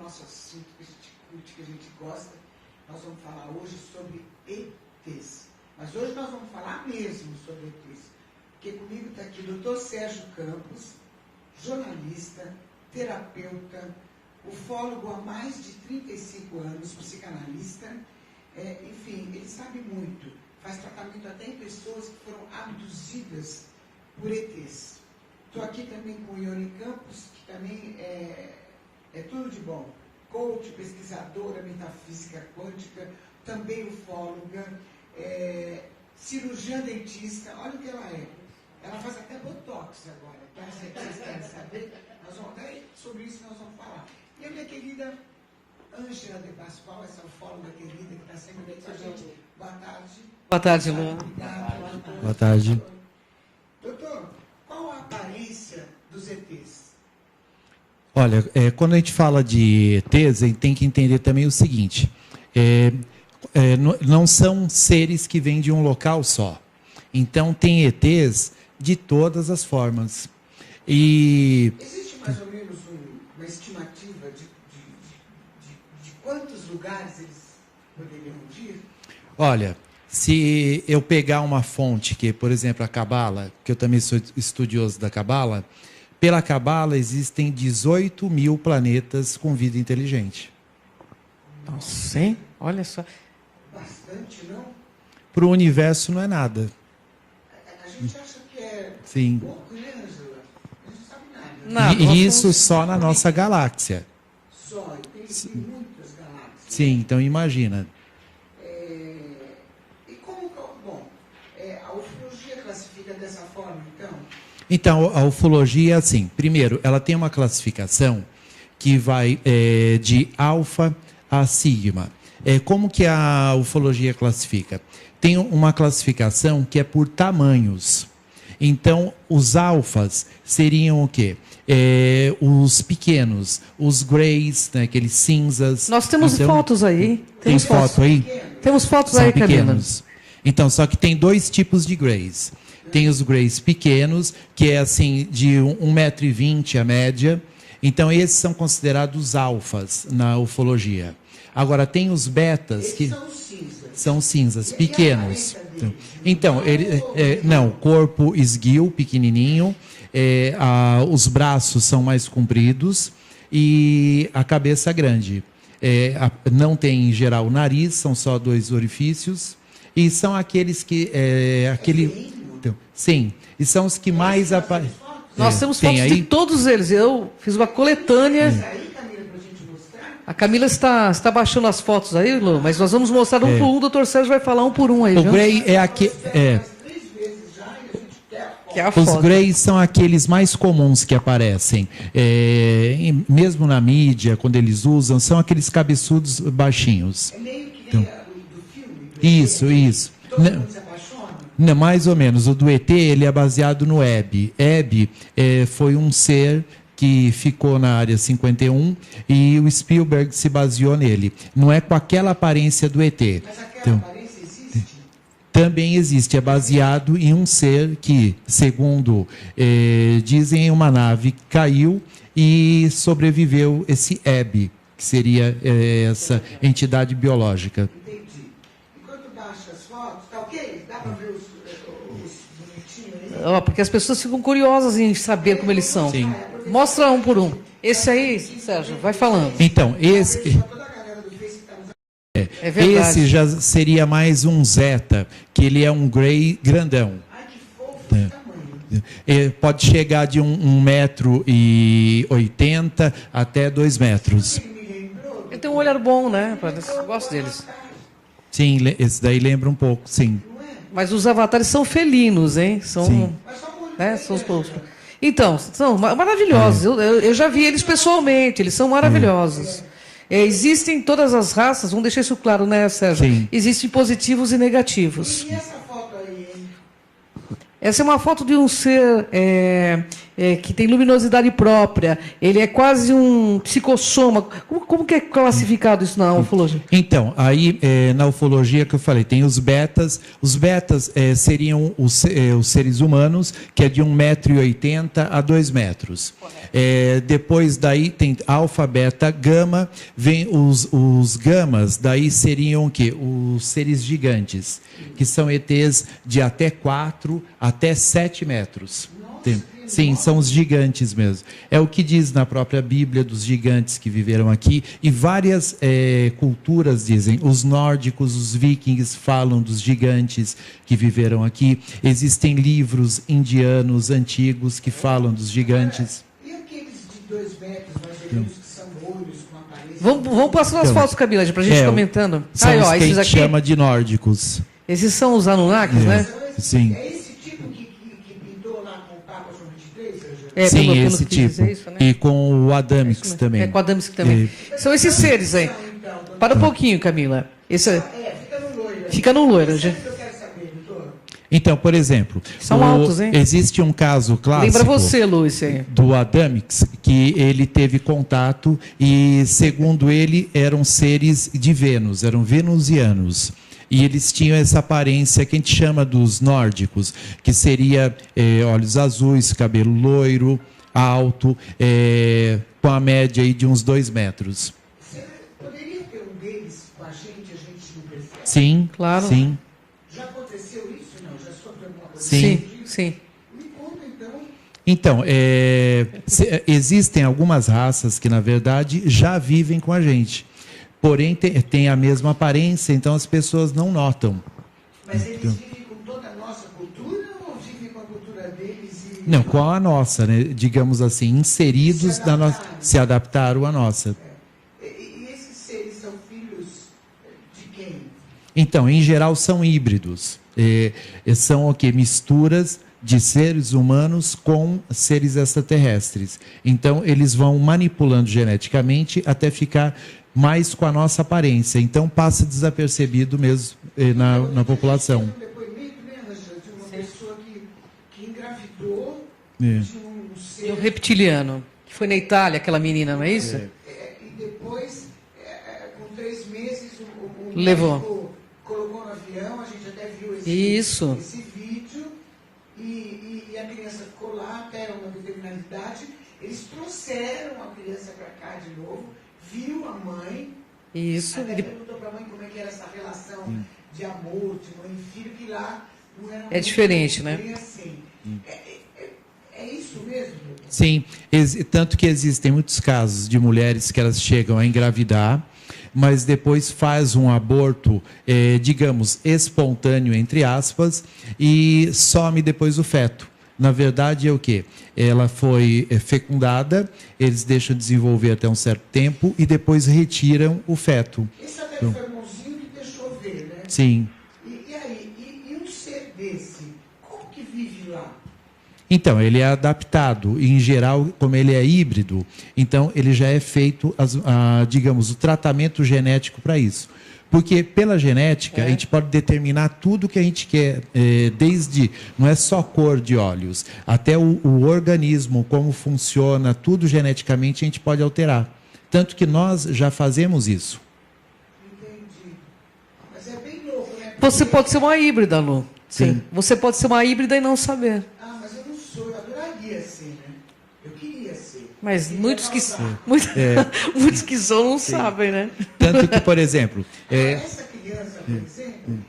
nosso assunto que a gente curte, que a gente gosta. Nós vamos falar hoje sobre ETs. Mas hoje nós vamos falar mesmo sobre ETs. Porque comigo está aqui o Dr. Sérgio Campos, jornalista, terapeuta, ufólogo há mais de 35 anos, psicanalista. Enfim, ele sabe muito. Faz tratamento até em pessoas que foram abduzidas por ETs. Estou aqui também com o Ione Campos, que também é tudo de bom. Coach, pesquisadora, metafísica quântica, também ufóloga, cirurgiã dentista. Olha o que ela é. Ela faz até botox agora. Então, se vocês querem saber, até sobre isso nós vamos falar. E a minha querida Ângela de Pascoal, essa ufóloga querida que está sempre bem com a gente. Boa tarde. Boa tarde, Lu. Obrigado. Boa tarde. Doutor, qual a aparência dos ETs? Olha, quando a gente fala de ETs, a gente tem que entender também o seguinte: não são seres que vêm de um local só. Então, tem ETs de todas as formas. Existe mais ou menos uma estimativa de quantos lugares eles poderiam ir? Olha, se eu pegar uma fonte, que, por exemplo, a Cabala, que eu também sou estudioso da Cabala, pela Cabala existem 18 mil planetas com vida inteligente. Nossa, hein? Olha só. Bastante, não? Para o universo não é nada. A gente acha que é Sim. pouco, né, Angela? A gente não sabe nada. Nada, E isso só na nossa galáxia. Só, e tem muitas galáxias. Sim, então imagina. E como, bom, a ufologia classifica dessa forma, então? Então, a ufologia, assim, primeiro, ela tem uma classificação que vai de alfa a sigma. Como que a ufologia classifica? Tem uma classificação que é por tamanhos. Então, os alfas seriam o quê? Os pequenos, os greys, né, aqueles cinzas. Nós temos então, fotos aí. Tem foto aí? Temos fotos São aí, Camila. pequenos. Então, só que tem dois tipos de greys. Tem os greys pequenos, que é assim, de 1,20 m a média. Então, esses são considerados alfas na ufologia. Agora, tem os betas, Esses que são cinzas. são cinzas, E a pequenos. aparência deles? Então, não, corpo esguio, pequenininho, os braços são mais compridos e a cabeça grande. Não tem, em geral, o nariz, são só 2 orifícios. E são aqueles que... Então, sim, e são os que mais aparecem. Nós temos fotos de todos eles. Eu fiz uma coletânea. Aí, Camila, pra gente mostrar. A Camila está baixando as fotos aí, Lu, mas nós vamos mostrar um por um. O doutor Sérgio vai falar um por um aí. O viu? grey é aquele... Faz 3 vezes já e a gente quer a foto. Que é a Os foto. greys são aqueles mais comuns que aparecem. Mesmo na mídia, quando eles usam, são aqueles cabeçudos baixinhos. É meio que nem do filme. Isso. Todo mundo se apaixona? Não, mais ou menos. O do ET, ele é baseado no Hebe. Hebe foi um ser que ficou na Área 51 e o Spielberg se baseou nele. Não é com aquela aparência do ET. Mas aquela aparência existe? Também existe, é baseado em um ser que, segundo dizem, uma nave caiu e sobreviveu esse Hebe, que seria essa entidade biológica. Entendi. Enquanto baixa as fotos, tá ok? Dá pra ver os bonitinhos aí? Ó, porque as pessoas ficam curiosas em saber como eles são. Sim. Mostra um por um. Esse aí, Sérgio, vai falando. Então, esse... Pra toda a galera do Face que tá nos... É verdade. Esse já seria mais um Zeta, que ele é um grey grandão. Ai, que fofo de tamanho. Pode chegar de 1,80 m até 2 metros. Ele me lembrou... Ele tem um olhar bom, né? Eu gosto deles. Sim, esse daí lembra um pouco, sim. Mas os avatares são felinos, hein? São, Sim. Mas só bonito. né? São os povos. Então, são maravilhosos. Eu já vi eles pessoalmente, eles são maravilhosos. Existem todas as raças, vamos deixar isso claro, né, Sérgio? Sim. Existem positivos e negativos. E essa foto aí, hein? Essa é uma foto de um ser que tem luminosidade própria, ele é quase um psicossoma. Como que é classificado isso na ufologia? Então, aí na ufologia que eu falei, tem os betas. Os betas seriam os seres humanos, que é de 1,80 m a 2 metros. Depois daí tem alfa, beta, gama. Vem os gamas, daí seriam o quê? Os seres gigantes, que são ETs de até 4 até 7 metros. Sim, são os gigantes mesmo. É o que diz na própria Bíblia dos gigantes que viveram aqui. E várias culturas dizem. Os nórdicos, os vikings falam dos gigantes que viveram aqui. Existem livros indianos antigos que falam dos gigantes. E aqueles de 2 metros, mais ou menos, que são olhos com aparência... Vamos passar as fotos, Camila, para a gente comentando. São os que a gente aqui chama de nórdicos. Esses são os Anunnakis, né? Sim. É esse tipo que pintou lá com o Papa João XXIII? Sim, pelo esse que tipo. diz, é isso, né? E com o Adamix também. Com o Adamix também. São esses seres aí. Para um pouquinho, Camila. Fica no loiro. Fica no loiro. Eu quero saber, doutor. Então, por exemplo, São altos, hein? existe um caso clássico. Lembra você, Lúcia, aí. Do Adamix, que ele teve contato e, segundo ele, eram seres de Vênus, eram venusianos. E eles tinham essa aparência que a gente chama dos nórdicos, que seria olhos azuis, cabelo loiro, alto, com a média aí de uns 2 metros. Você poderia ter um deles com a gente não percebe? Sim, Claro. Sim. Já aconteceu isso? Não? Já sofreu alguma coisa? Sim. Me conta, então. Então, existem algumas raças que, na verdade, já vivem com a gente. Porém, tem a mesma aparência, então as pessoas não notam. Mas eles vivem com toda a nossa cultura ou vivem com a cultura deles? Não, com a nossa, né? Digamos assim, inseridos na nossa, se adaptaram à nossa. E esses seres são filhos de quem? Então, em geral, são híbridos. São o quê? Misturas de seres humanos com seres extraterrestres. Então, eles vão manipulando geneticamente até ficar mais com a nossa aparência. Então, passa desapercebido mesmo na população. Um depoimento, né, Angela, de uma pessoa que engravidou É. de um ser... E o reptiliano, que foi na Itália, aquela menina, não é isso? E depois, com 3 meses, o Levou. médico colocou no avião, a gente até viu Isso. esse vídeo, e a criança ficou lá até uma determinada idade. Eles trouxeram a criança para cá de novo, viu a mãe, Isso. até perguntou para a mãe como é que era essa relação de amor, de mãe e filho, que lá não era muito diferente, né? bem assim. É isso mesmo, doutor? Sim, tanto que existem muitos casos de mulheres que elas chegam a engravidar, mas depois faz um aborto, digamos, espontâneo, entre aspas, e some depois o feto. Na verdade, é o quê? Ela foi fecundada, eles deixam desenvolver até um certo tempo e depois retiram o feto. Esse até foi o irmãozinho que deixou ver, né? Sim. E aí, e um ser desse, como que vive lá? Então, ele é adaptado. Em geral, como ele é híbrido, então ele já é feito, digamos, o tratamento genético para isso. Porque pela genética, a gente pode determinar tudo que a gente quer, desde, não é só cor de olhos, até o organismo, como funciona, tudo geneticamente a gente pode alterar. Tanto que nós já fazemos isso. Entendi. Mas é bem louco, né? Você pode ser uma híbrida, Lu. Sim. Você pode ser uma híbrida e não saber. Ah, mas eu não sou, eu adoraria ser, né? Eu queria ser. Mas Eu muitos que, queria muitos que são não sabem, né? Tanto que, por exemplo, Essa criança, por exemplo,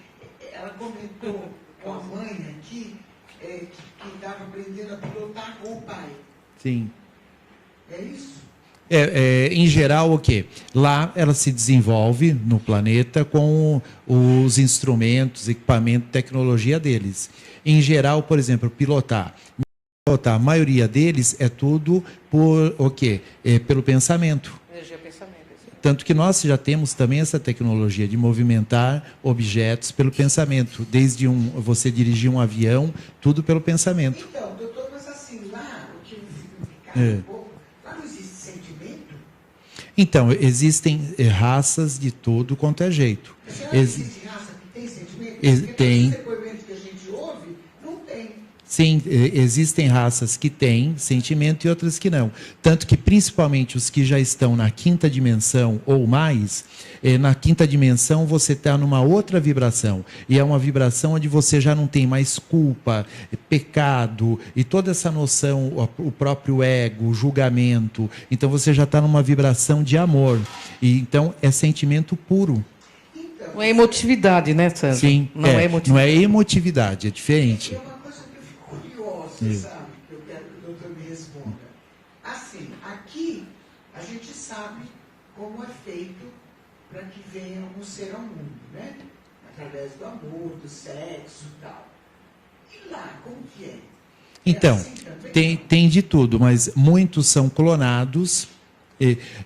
ela comentou com a mãe aqui que estava aprendendo a pilotar com o pai. sim. É isso? Em geral, o quê? Lá ela se desenvolve no planeta com os instrumentos, equipamento, tecnologia deles. Em geral, por exemplo, pilotar. A maioria deles é tudo por o quê? Pelo pensamento. Energia pensamento. Tanto que nós já temos também essa tecnologia de movimentar objetos pelo pensamento. Desde você dirigir um avião, tudo pelo pensamento. Então, doutor, mas assim, lá, o que me um pouco, lá não existe sentimento? Então, existem raças de todo quanto é jeito. Será que existe raça que tem sentimento? Porque tem. todos os depoimentos que a gente ouve, não tem. Sim, existem raças que têm sentimento e outras que não. Tanto que, principalmente, os que já estão na quinta dimensão ou mais, na quinta dimensão você está numa outra vibração. E é uma vibração onde você já não tem mais culpa, pecado e toda essa noção, o próprio ego, o julgamento. Então você já está numa vibração de amor. E então é sentimento puro. Não é emotividade, né, Sérgio? Sim, não é emotividade. Não é emotividade, é diferente. É uma coisa que eu fico curiosa, sabe? Que eu quero que o doutor me responda. Assim, aqui a gente sabe como é feito para que venha um ser ao mundo, né? Através do amor, do sexo e tal. E lá, como que é? Então, tem de tudo, mas muitos são clonados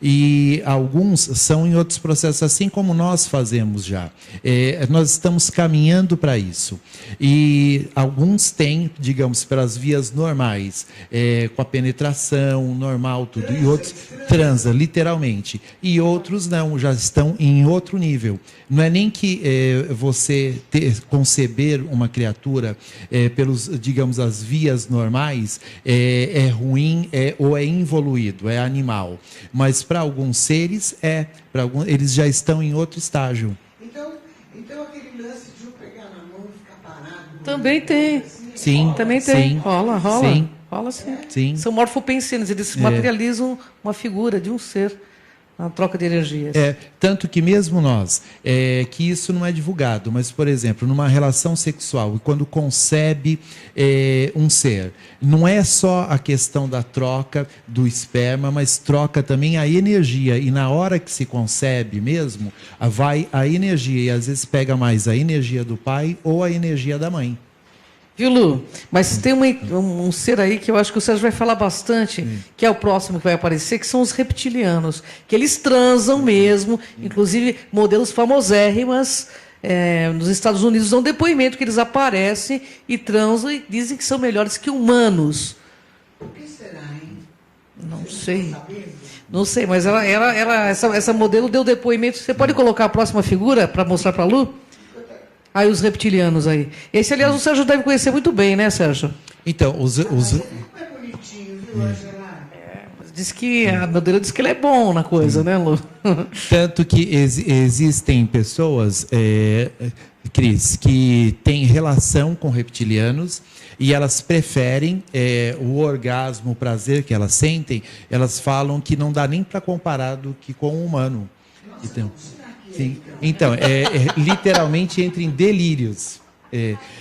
e alguns são em outros processos, assim como nós fazemos já. Nós estamos caminhando para isso. E alguns têm, digamos, pelas vias normais, com a penetração normal, tudo, e outros transa, literalmente. E outros não, já estão em outro nível. Não é nem que você conceber uma criatura pelos, digamos, as vias normais é ruim ou é involuído, é animal. Mas para alguns seres eles já estão em outro estágio. Então aquele lance de eu pegar na mão e ficar parado. Também tem. Assim, Sim. Também tem. Sim. Rola. Sim. Rola sim. Sim. São morfopensinos, eles materializam uma figura de um ser na troca de energias. Tanto que mesmo nós, que isso não é divulgado, mas, por exemplo, numa relação sexual, e quando concebe um ser, não é só a questão da troca do esperma, mas troca também a energia. E na hora que se concebe mesmo, vai a energia, e às vezes pega mais a energia do pai ou a energia da mãe. Viu, Lu? Mas tem um ser aí que eu acho que o Sérgio vai falar bastante, que é o próximo que vai aparecer, que são os reptilianos. Que eles transam mesmo, inclusive modelos famosérrimas nos Estados Unidos dão depoimento que eles aparecem e transam e dizem que são melhores que humanos. Por que será, hein? Não Vocês sei. estão sabendo? Não sei, mas essa modelo deu depoimento. Você pode colocar a próxima figura para mostrar para a Lu? Aí os reptilianos aí. Esse, aliás, o Sérgio deve conhecer muito bem, né, Sérgio? Então, Como é bonitinho, viu, Angela? Diz que a modelo diz que ele é bom na coisa, né, Lu? Tanto que existem pessoas, Cris, que têm relação com reptilianos e elas preferem o orgasmo, o prazer que elas sentem, elas falam que não dá nem para comparar do que com o humano. Então, sim. Então, literalmente entra em delírios.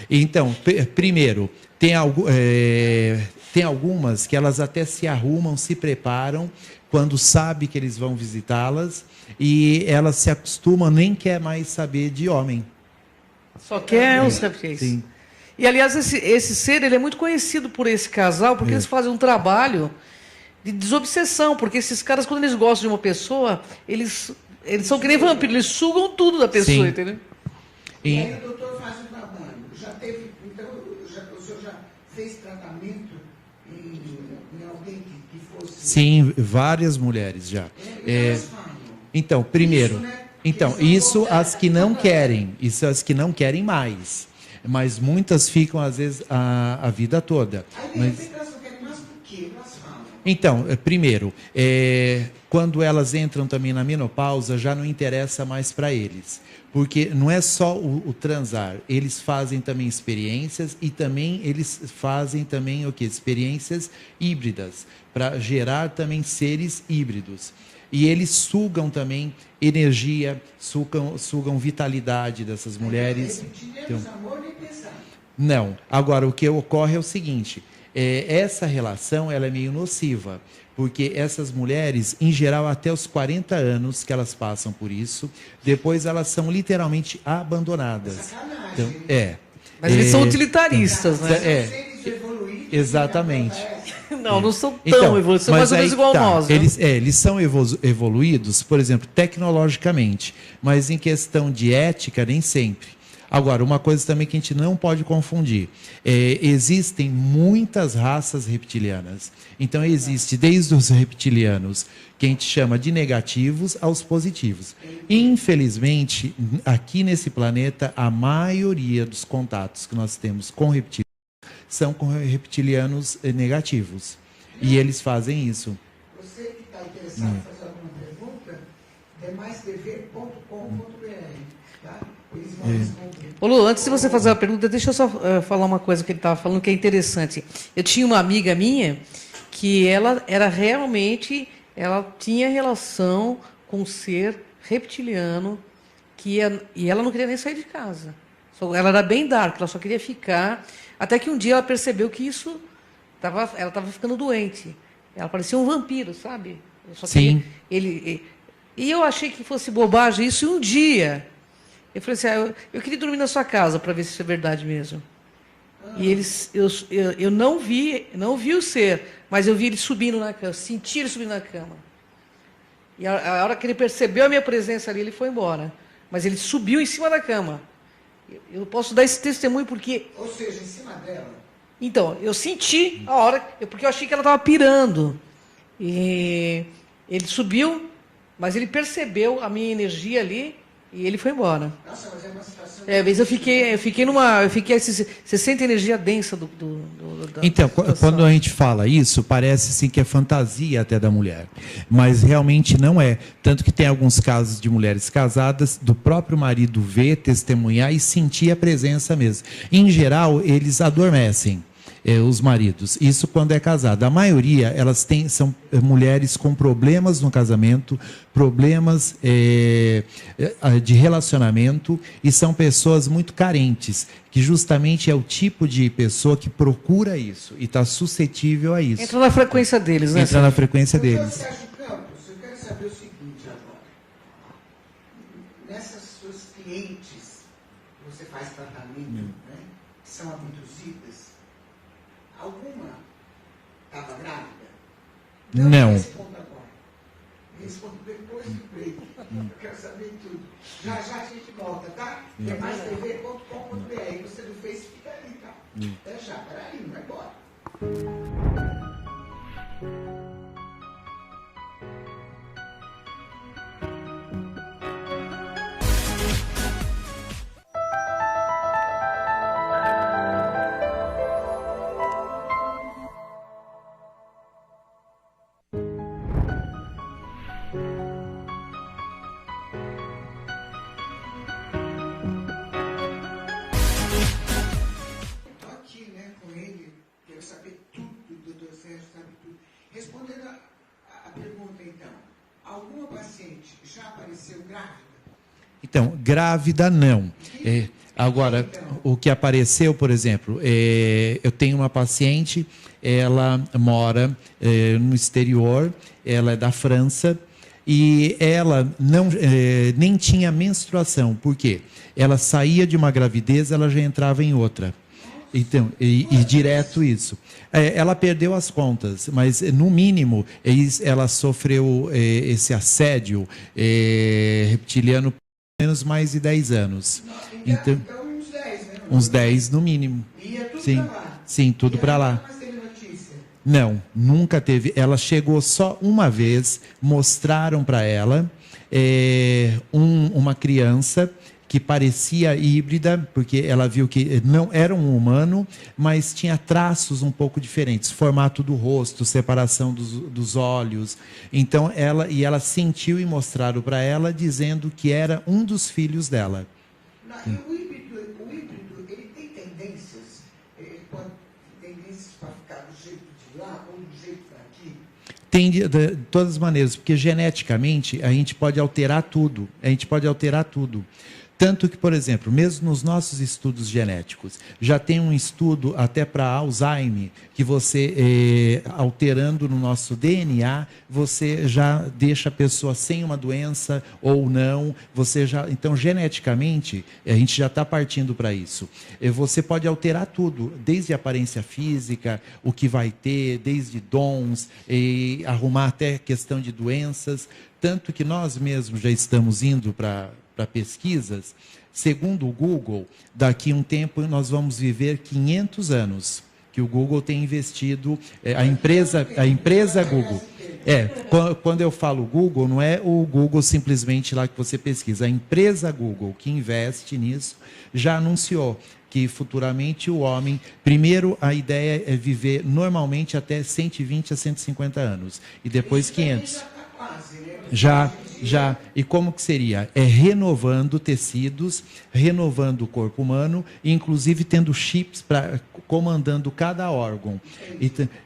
Então, primeiro, tem algumas que elas até se arrumam, se preparam, quando sabe que eles vão visitá-las, e elas se acostumam, nem quer mais saber de homem. Só quer os reptis. Sim. E, aliás, esse ser ele é muito conhecido por esse casal, porque eles fazem um trabalho de desobsessão, porque esses caras, quando eles gostam de uma pessoa, eles são que nem vampiros, eles sugam tudo da pessoa, Sim. entendeu? E aí o doutor faz um trabalho. O senhor já fez tratamento em alguém que fosse... Sim, várias mulheres já. Então, primeiro, Isso, né? isso as que não querem, isso as que não querem mais. Mas muitas ficam, às vezes, a vida toda. Aí, de repente, elas não querem mais por quê? Elas falam. Então, primeiro, quando elas entram também na menopausa, já não interessa mais para eles. Porque não é só o transar, eles fazem também experiências e também eles fazem também o quê? Experiências híbridas, para gerar também seres híbridos. E eles sugam também energia, sugam vitalidade dessas mulheres. Então, Amor nem pensar. não. Agora, o que ocorre é o seguinte, essa relação ela é meio nociva, porque essas mulheres, em geral, até os 40 anos que elas passam por isso, depois elas são literalmente abandonadas. Sacanagem. Então, Mas eles são utilitaristas, né? Seres evoluídos. Exatamente. Não são tão Então, evoluídos, são mais ou menos igual nós. Né? Eles são evoluídos, por exemplo, tecnologicamente, mas em questão de ética, nem sempre. Agora, uma coisa também que a gente não pode confundir. Existem muitas raças reptilianas. Então, existe desde os reptilianos, que a gente chama de negativos, aos positivos. Infelizmente, aqui nesse planeta, a maioria dos contatos que nós temos com reptilianos são com reptilianos negativos. E eles fazem isso. Você que está interessado em fazer alguma pergunta, demaistv.com.br, tá? Eles vão responder. Ô Lu, antes de você fazer a pergunta, deixa eu só falar uma coisa que ele estava falando que é interessante. Eu tinha uma amiga minha que ela era realmente, ela tinha relação com um ser reptiliano e ela não queria nem sair de casa. Ela era bem dark, ela só queria ficar. Até que um dia ela percebeu que ela estava ficando doente. Ela parecia um vampiro, sabe? Sim. E eu achei que fosse bobagem isso, e um dia eu falei assim, eu queria dormir na sua casa para ver se isso é verdade mesmo. E eu não vi o ser, mas eu vi ele subindo na cama, senti ele subindo na cama. E a hora que ele percebeu a minha presença ali, ele foi embora. Mas ele subiu em cima da cama. Eu posso dar esse testemunho porque... Ou seja, em cima dela. Então, eu senti a hora, porque eu achei que ela estava pirando. E ele subiu, mas ele percebeu a minha energia ali e ele foi embora. Nossa, mas é uma situação... Às vezes eu fiquei você sente a energia densa da Então, situação. quando a gente fala isso, parece assim que é fantasia até da mulher, mas realmente não é. Tanto que tem alguns casos de mulheres casadas, do próprio marido ver, testemunhar e sentir a presença mesmo. Em geral, eles adormecem. Os maridos, isso quando é casado. A maioria, são mulheres com problemas no casamento, problemas de relacionamento, e são pessoas muito carentes, que justamente é o tipo de pessoa que procura isso e está suscetível a isso. Entra na frequência deles, né? Entra na frequência deles. Sérgio Campos, eu quero saber o seguinte agora. Nessas suas clientes que você faz tratamento, né, que são abduzidas, alguma estava grávida? Não. Responda agora. Responda depois do break. Eu quero saber tudo. Já a gente volta, tá? demaistv.com.br. Você do Face fica ali, tá? Até já. Peraí, não vai embora. Respondendo a pergunta, então, alguma paciente já apareceu grávida? Então, grávida não. Agora, o que apareceu, por exemplo, eu tenho uma paciente, ela mora no exterior, ela é da França, e ela nem tinha menstruação. Por quê? Ela saía de uma gravidez, ela já entrava em outra. Então, e direto isso. Ela perdeu as contas, mas no mínimo ela sofreu esse assédio reptiliano por menos mais de 10 anos. Então uns 10, né? Uns 10 no mínimo. Ia tudo Sim, pra lá. sim, tudo para lá. Mas teve notícia? Não, nunca teve. Ela chegou só uma vez, mostraram para ela uma criança que parecia híbrida, porque ela viu que não era um humano, mas tinha traços um pouco diferentes, formato do rosto, separação dos olhos. Então ela sentiu e mostraram para ela, dizendo que era um dos filhos dela. E o híbrido, ele tem tendências? Ele pode ter tendências para ficar do jeito de lá ou do jeito daqui? Tem de todas as maneiras, porque geneticamente a gente pode alterar tudo. Tanto que, por exemplo, mesmo nos nossos estudos genéticos, já tem um estudo até para Alzheimer, que você, alterando no nosso DNA, você já deixa a pessoa sem uma doença ou não. Então, geneticamente, a gente já está partindo para isso. Você pode alterar tudo, desde a aparência física, o que vai ter, desde dons, arrumar até questão de doenças. Tanto que nós mesmos já estamos indo para pesquisas. Segundo o Google, daqui a um tempo nós vamos viver 500 anos, que o Google tem investido, a empresa Google Quando eu falo Google, não é o Google simplesmente lá que você pesquisa. A empresa Google, que investe nisso, já anunciou que futuramente o homem... Primeiro, a ideia é viver normalmente até 120 a 150 anos. E depois 500. Já. E como que seria? É renovando tecidos, renovando o corpo humano, inclusive tendo chips comandando cada órgão.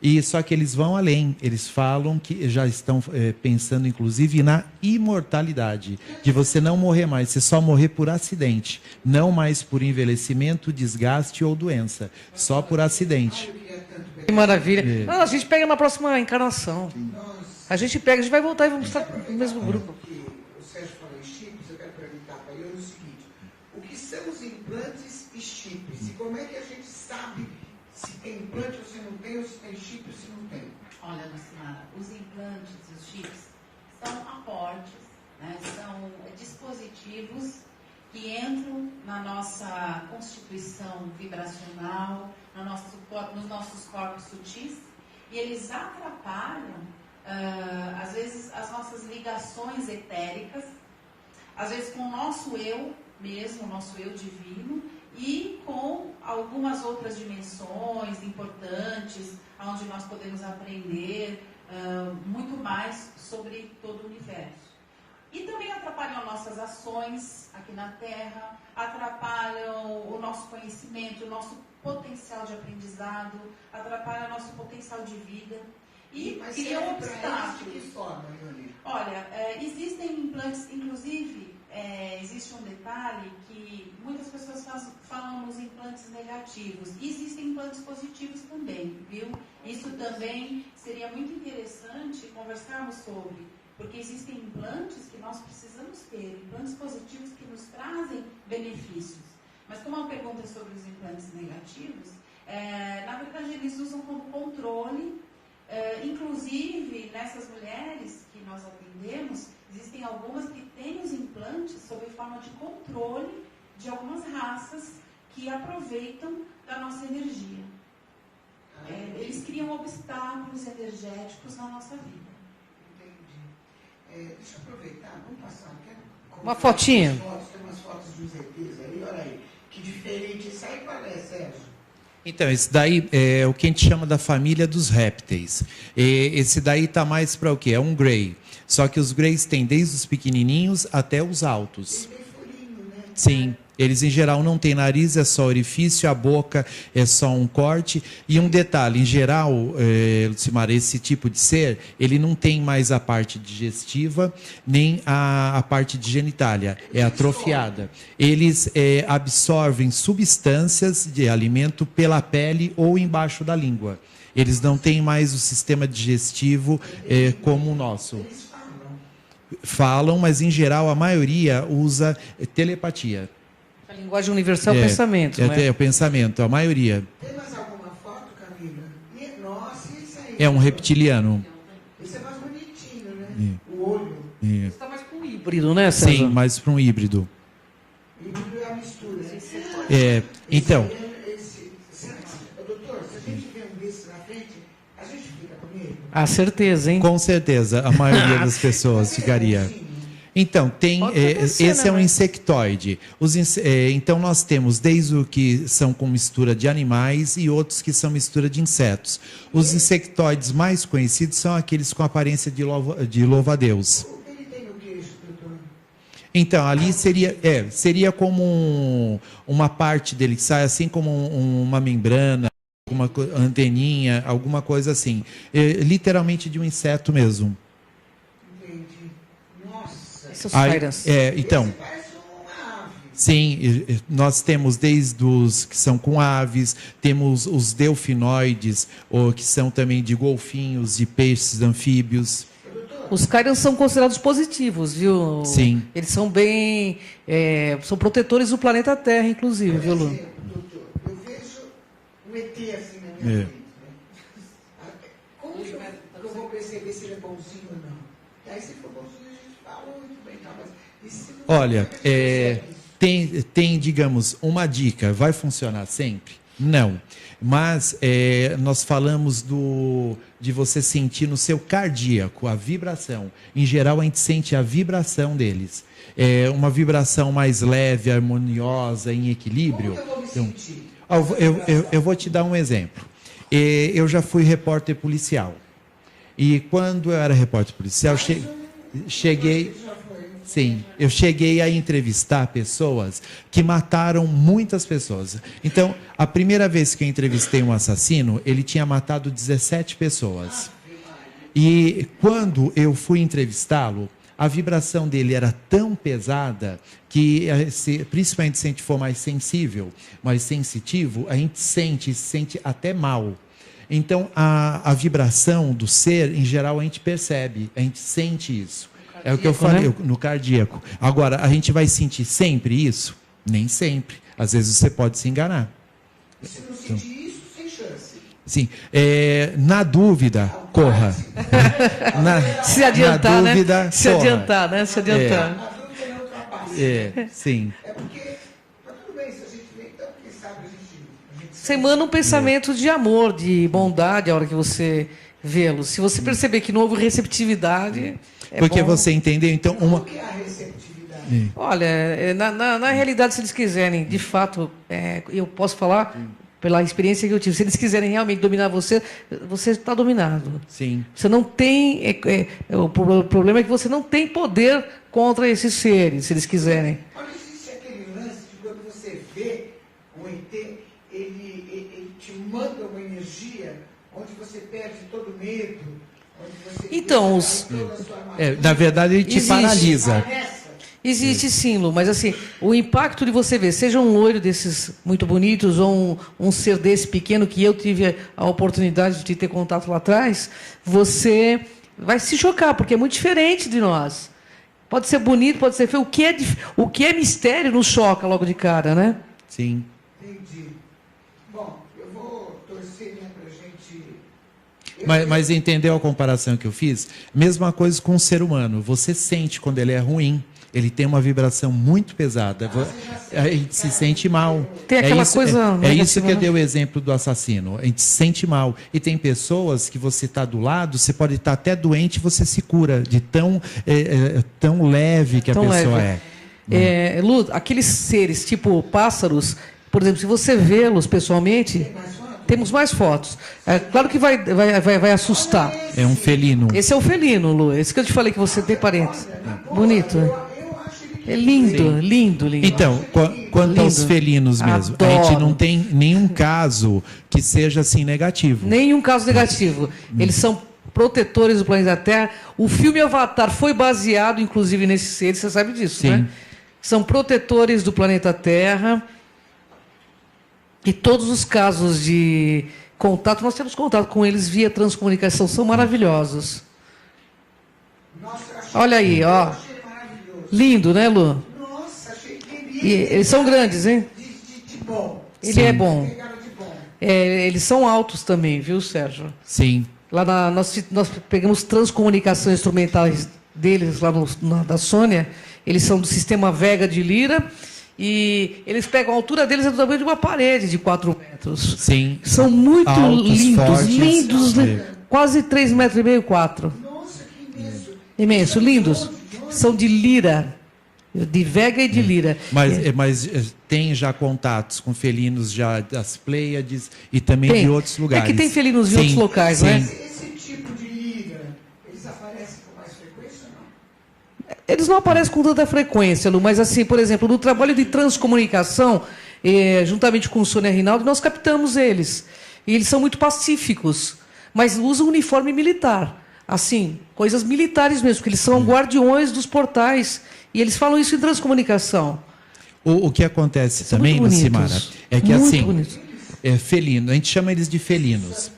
E só que eles vão além. Eles falam que já estão pensando, inclusive, na imortalidade. De você não morrer mais, você só morrer por acidente. Não mais por envelhecimento, desgaste ou doença. Só por acidente. Que maravilha. Não, a gente pega na próxima encarnação. A gente vai voltar e vamos estar no mesmo grupo. O Sérgio falou em chips, eu quero perguntar para ele o seguinte: o que são os implantes e chips? E como é que a gente sabe se tem implante ou se não tem, ou se tem chip ou se não tem? Olha, Lucimara, os implantes e os chips são aportes, né? São dispositivos que entram na nossa constituição vibracional, nos nossos corpos sutis, e eles atrapalham às vezes as nossas ligações etéricas, às vezes com o nosso eu mesmo, o nosso eu divino, e com algumas outras dimensões importantes, onde nós podemos aprender muito mais sobre todo o universo. E também atrapalham nossas ações aqui na Terra, atrapalham o nosso conhecimento, o nosso potencial de aprendizado, atrapalham o nosso potencial de vida. E criam obstáculos. De que forma, Leonir? Olha, existem implantes, inclusive, existe um detalhe que muitas pessoas falam nos implantes negativos. E existem implantes positivos também, viu? Isso também seria muito interessante conversarmos sobre, porque existem implantes que nós precisamos ter, implantes positivos que nos trazem benefícios. Mas como a pergunta é sobre os implantes negativos, na verdade eles usam como controle. Inclusive, nessas mulheres que nós atendemos, existem algumas que têm os implantes sob forma de controle de algumas raças que aproveitam da nossa energia. Eles criam obstáculos energéticos na nossa vida. Entendi. Deixa eu aproveitar, vamos passar. Uma fotinha. Tem umas fotos dos ETs aí, olha aí. Que diferente. Isso aí qual é, Sérgio? Então, esse daí é o que a gente chama da família dos répteis. Esse daí está mais para o quê? É um grey. Só que os greys têm desde os pequenininhos até os altos. Tem furinho, né? Sim. Eles, em geral, não têm nariz, é só orifício, a boca é só um corte. E um detalhe, em geral, Lucimara, esse tipo de ser, ele não tem mais a parte digestiva, nem a parte de genitália, é atrofiada. Eles absorvem substâncias de alimento pela pele ou embaixo da língua. Eles não têm mais o sistema digestivo como o nosso. Eles Falam, mas, em geral, a maioria usa telepatia. A linguagem universal é o pensamento, não é? É o pensamento, a maioria. Tem mais alguma foto, Camila? Nossa, isso aí. É um reptiliano. Esse é mais bonitinho, né? O olho. Você está mais com um híbrido, né, César? Sim, mais para um híbrido. Híbrido é a mistura. Então... Doutor, se a gente vê um desses na frente, a gente fica com ele? Ah, certeza, hein? Com certeza, a maioria das pessoas ficaria. Então, esse é um insectoide. Então, nós temos desde o que são com mistura de animais e outros que são mistura de insetos. Os insectoides mais conhecidos são aqueles com aparência de louva-a-Deus. Ele tem o queijo, doutor? Então, ali seria como uma parte dele que sai assim como uma membrana, uma anteninha, alguma coisa assim. Literalmente de um inseto mesmo. Então, sim, nós temos desde os que são com aves, temos os delfinoides, ou que são também de golfinhos, de peixes, anfíbios. Os Cyrans são considerados positivos, viu? Sim. Eles são bem... são protetores do planeta Terra, inclusive, viu, Lu? Doutor, eu vejo um ET assim na minha frente, né? Como que eu vou perceber se ele é bonzinho ou não? E aí, se for bonzinho, a gente fala muito bem, tá? Olha, tem, digamos, uma dica, vai funcionar sempre? Não. Mas nós falamos de você sentir no seu cardíaco a vibração. Em geral, a gente sente a vibração deles. Uma vibração mais leve, harmoniosa, em equilíbrio. Como que eu vou me sentir? Eu vou te dar um exemplo. Eu já fui repórter policial. E quando eu era repórter policial, cheguei... Sim, eu cheguei a entrevistar pessoas que mataram muitas pessoas. Então, a primeira vez que eu entrevistei um assassino, ele tinha matado 17 pessoas. E quando eu fui entrevistá-lo, a vibração dele era tão pesada que, principalmente se a gente for mais sensível, mais sensitivo, a gente se sente até mal. Então, a vibração do ser, em geral, a gente percebe, a gente sente isso. É o que eu falei, né? No cardíaco. Agora, a gente vai sentir sempre isso? Nem sempre. Às vezes você pode se enganar. Se não sentir isso, sem chance. Sim. Na dúvida, corra. Se adiantar, na dúvida, né? Se adiantar, né? Se adiantar. Na dúvida não ultrapassa. Sim. É porque, tá tudo bem, se a gente vê, então, quem sabe a gente Você emana um pensamento de amor, de bondade a hora que você vê-lo. Se você perceber que não houve receptividade... Porque bom. Você entendeu? Então, O que é a receptividade? Olha, na realidade, se eles quiserem, de fato, eu posso falar pela experiência que eu tive, se eles quiserem realmente dominar você, você está dominado. Sim. Você não tem... o problema é que você não tem poder contra esses seres, se eles quiserem. Mas existe aquele lance de quando você vê um ET, ele te manda uma energia onde você perde todo o medo. Então, na verdade, ele te paralisa. Existe sim, Lu, mas assim, o impacto de você ver, seja um loiro desses muito bonitos ou um ser desse pequeno que eu tive a oportunidade de ter contato lá atrás, você vai se chocar, porque é muito diferente de nós. Pode ser bonito, pode ser feio. O que é mistério nos choca logo de cara, né? Sim. Entendi. Bom, eu vou torcer, né, pra gente... Mas entendeu a comparação que eu fiz? Mesma coisa com o ser humano. Você sente quando ele é ruim, ele tem uma vibração muito pesada. A gente se sente mal. Tem aquela coisa É isso que eu né? dei o exemplo do assassino. A gente se sente mal. E tem pessoas que você está do lado, você pode estar até doente e você se cura de tão leve que a pessoa é. Lu, aqueles seres tipo pássaros, por exemplo, se você vê-los pessoalmente... Temos mais fotos. Claro que vai assustar. É um felino. Esse é o felino, Lu. Esse que eu te falei que você tem parentes. Bonito. É lindo, sim. Lindo. Então, quanto aos felinos mesmo, Adoro. A gente não tem nenhum caso que seja assim negativo. Nenhum caso negativo. Eles são protetores do planeta Terra. O filme Avatar foi baseado, inclusive, nesses seres. Você sabe disso, sim. Né? São protetores do planeta Terra. E todos os casos de contato, nós temos contato com eles via transcomunicação, são maravilhosos. Nossa, olha aí, ó. Lindo, né, Lu? Nossa, achei que E eles são grandes, hein? de bom. Ele sim. é bom. Pegaram de bom. Eles são altos também, viu, Sérgio? Sim. Lá nós pegamos transcomunicações instrumentais deles, lá da Sônia. Eles são do sistema Vega de Lira. E eles pegam a altura deles do tamanho de uma parede de 4 metros. Sim. São muito altos, lindos, fortes. lindos, quase 3,5 metros, 4. Nossa, que imenso. Imenso, lindos. São de Lira, de Vega e de Lira. Mas tem já contatos com felinos já das Pleiades e também de outros lugares. É que tem felinos de outros locais, sim. né? Esse tipo de lira, eles aparecem com mais frequência ou não? Eles não aparecem com tanta frequência, Lu, mas assim, por exemplo, no trabalho de transcomunicação, juntamente com o Sônia Rinaldo, nós captamos eles. E eles são muito pacíficos, mas usam uniforme militar. Assim, coisas militares mesmo, porque eles são guardiões dos portais. E eles falam isso em transcomunicação. O que acontece São também, muito Lucimara, bonitos. é que Muito assim, bonitos. felino, a gente chama eles de felinos.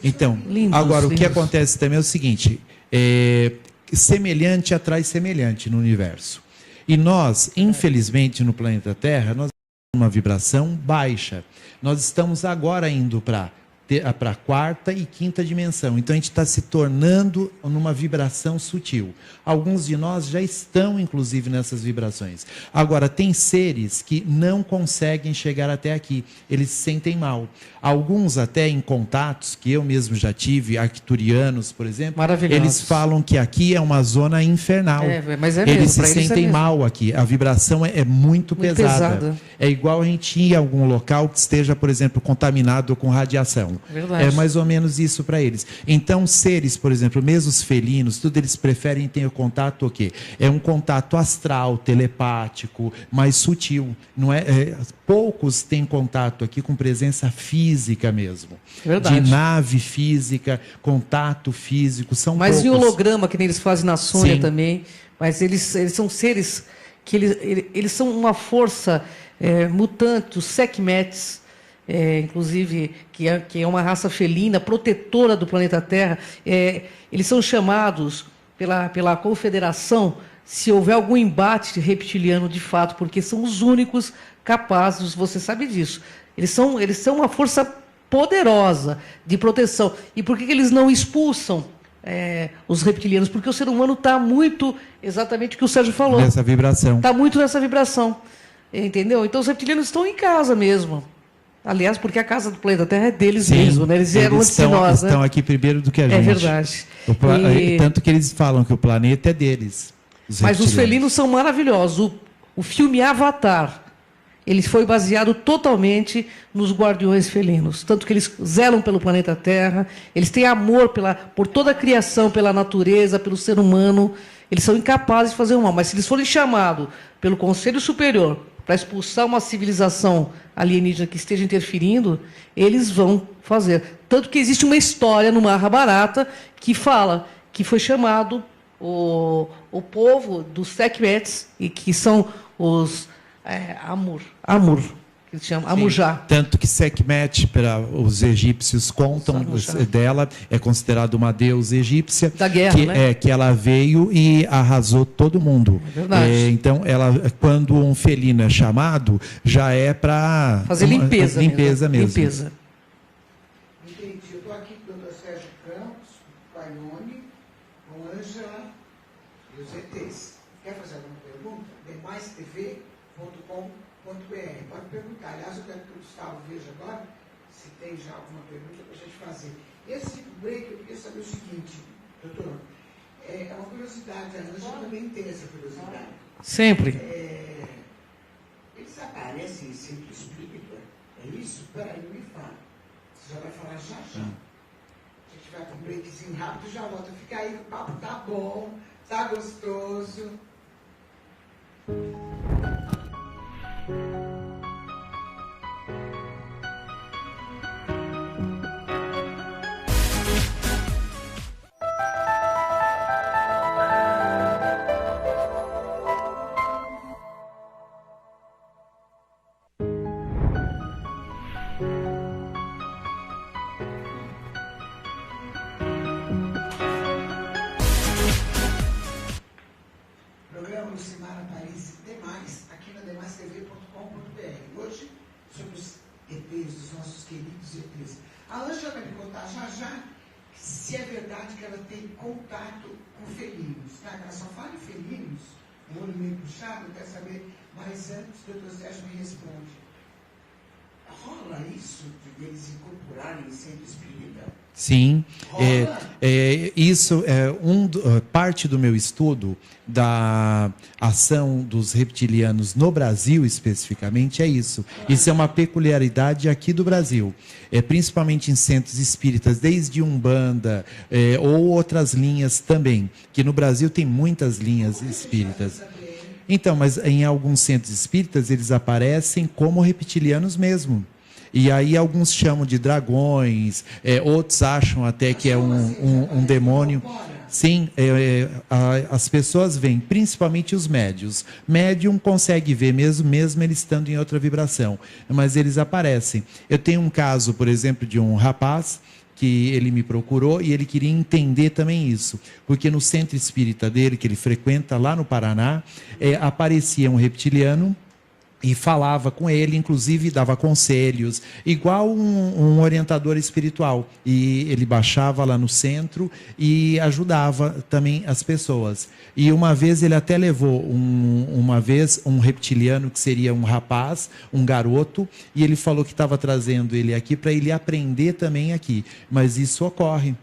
Então, Lindos, agora o que lindos. acontece também é o seguinte, semelhante atrai semelhante no universo. E nós, infelizmente, no planeta Terra, nós temos uma vibração baixa. Nós estamos agora indo para para a quarta e quinta dimensão. Então a gente está se tornando numa vibração sutil. Alguns de nós já estão, inclusive, nessas vibrações. Agora, tem seres que não conseguem chegar até aqui. Eles se sentem mal. Alguns até em contatos, que eu mesmo já tive, arcturianos, por exemplo, eles falam que aqui é uma zona infernal. Mas eles se sentem sentem mal aqui. A vibração é muito pesada. É igual a gente ir a algum local que esteja, por exemplo, contaminado com radiação. Verdade. É mais ou menos isso para eles. Então, seres, por exemplo, mesmo os felinos, tudo eles preferem ter o contato o quê? É um contato astral, telepático, mais sutil. Não é, poucos têm contato aqui com presença física mesmo. Verdade. De nave física, contato físico, são Mas poucos. e holograma, que nem eles fazem na Sônia Sim. também. Mas eles são seres que eles são uma força mutante, os Sekhmets, inclusive, que é uma raça felina, protetora do planeta Terra. Eles são chamados pela Confederação, se houver algum embate reptiliano de fato, porque são os únicos capazes, você sabe disso. Eles são uma força poderosa de proteção. E por que eles não expulsam os reptilianos? Porque o ser humano está muito, exatamente o que o Sérgio falou. Nessa vibração. Está muito nessa vibração. Entendeu? Então os reptilianos estão em casa mesmo. Aliás, porque a casa do planeta Terra é deles mesmo, né? Eles vieram antes de nós, estão aqui primeiro do que a gente. É verdade. Tanto que eles falam que o planeta é deles. Mas os felinos são maravilhosos. O filme Avatar, ele foi baseado totalmente nos guardiões felinos. Tanto que eles zelam pelo planeta Terra, eles têm amor por toda a criação, pela natureza, pelo ser humano. Eles são incapazes de fazer o mal. Mas se eles forem chamados pelo Conselho Superior para expulsar uma civilização alienígena que esteja interferindo, eles vão fazer. Tanto que existe uma história no Mahabharata que fala que foi chamado o povo dos Sekhmets, e que são os Amur, que se chama Amujá. Tanto que Sekhmet, para os egípcios contam dela, é considerada uma deusa egípcia. Da guerra, né? Que ela veio e arrasou todo mundo. É verdade. Então, quando um felino é chamado, já é para fazer limpeza mesmo. Entendi. Eu estou aqui com o Dr. Sérgio Campos, com a Ione, com a Ângela e os ETs. Quer fazer alguma pergunta? demaistv.com.br. Pode perguntar. Aliás, eu quero que o Gustavo veja agora se tem já alguma pergunta para a gente fazer. Esse break, eu queria saber o seguinte, doutor. É uma curiosidade, a Ângela também tem essa curiosidade. Sempre. Eles aparecem em centro espírita? É isso? Peraí, não me fala. Você já vai falar já. A gente vai para um breakzinho rápido e já volta. Fica aí, o papo tá bom, tá gostoso. Programa Lucimara Paris Demais, aqui na demaistv.com.br. Hoje, sobre os ETs, os nossos queridos ETs. A Ângela vai me contar já se é verdade que ela tem contato com felinos, tá? Ela só fala em felinos, um olho meio puxado, quer saber, mas antes o Dr. Sérgio me responde. Rola isso de eles incorporarem em centro espírita? Sim, isso é parte do meu estudo da ação dos reptilianos no Brasil, especificamente, é isso. Isso é uma peculiaridade aqui do Brasil, principalmente em centros espíritas, desde Umbanda ou outras linhas também, que no Brasil tem muitas linhas espíritas. Então, mas em alguns centros espíritas eles aparecem como reptilianos mesmo. E aí alguns chamam de dragões, outros acham até que é um demônio. Sim, as pessoas veem, principalmente os médios. Médium consegue ver mesmo ele estando em outra vibração, mas eles aparecem. Eu tenho um caso, por exemplo, de um rapaz que ele me procurou e ele queria entender também isso, porque no centro espírita dele, que ele frequenta lá no Paraná, aparecia um reptiliano e falava com ele, inclusive dava conselhos, igual um orientador espiritual. E ele baixava lá no centro e ajudava também as pessoas. E uma vez ele até levou um reptiliano, que seria um rapaz, um garoto, e ele falou que estava trazendo ele aqui para ele aprender também aqui. Mas isso ocorre.